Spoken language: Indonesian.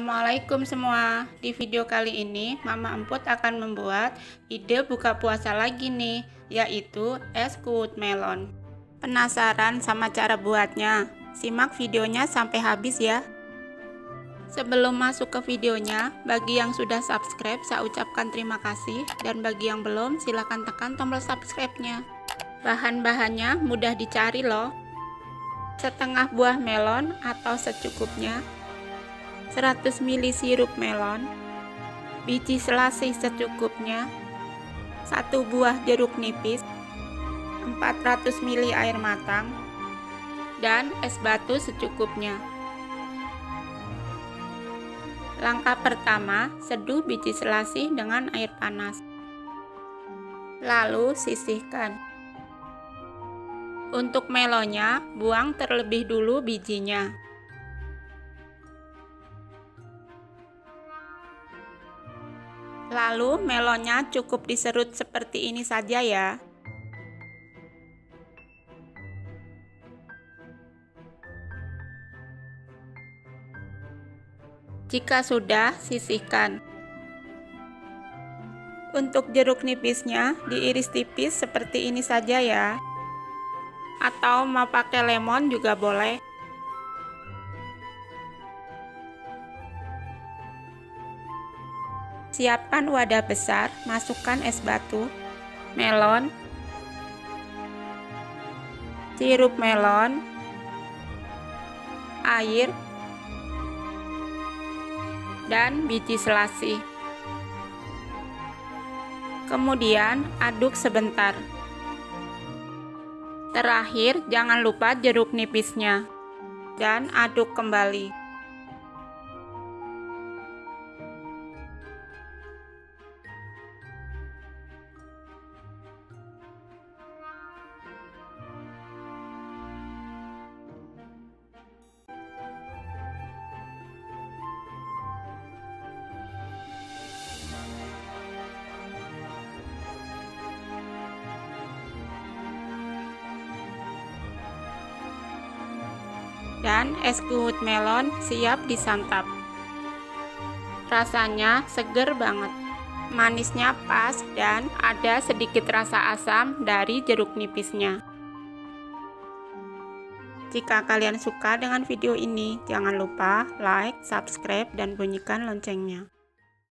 Assalamualaikum semua. Di video kali ini Mama Emput akan membuat ide buka puasa lagi nih, yaitu es kuut melon. Penasaran sama cara buatnya? Simak videonya sampai habis ya. Sebelum masuk ke videonya, bagi yang sudah subscribe saya ucapkan terima kasih, dan bagi yang belum silahkan tekan tombol subscribe-nya. Bahan-bahannya mudah dicari loh. Setengah buah melon atau secukupnya, 100 ml sirup melon, biji selasih secukupnya, 1 buah jeruk nipis, 400 ml air matang, dan es batu secukupnya. Langkah pertama, seduh biji selasih dengan air panas. Lalu sisihkan. Untuk melonnya, buang terlebih dulu bijinya. Lalu melonnya cukup diserut seperti ini saja ya. Jika sudah, sisihkan. Untuk jeruk nipisnya diiris tipis seperti ini saja ya. Atau mau pakai lemon juga boleh. Siapkan wadah besar, masukkan es batu, melon, sirup melon, air, dan biji selasih. Kemudian aduk sebentar. Terakhir, jangan lupa jeruk nipisnya, dan aduk kembali. Dan es kuut melon siap disantap. Rasanya seger banget, manisnya pas, dan ada sedikit rasa asam dari jeruk nipisnya. Jika kalian suka dengan video ini, jangan lupa like, subscribe, dan bunyikan loncengnya.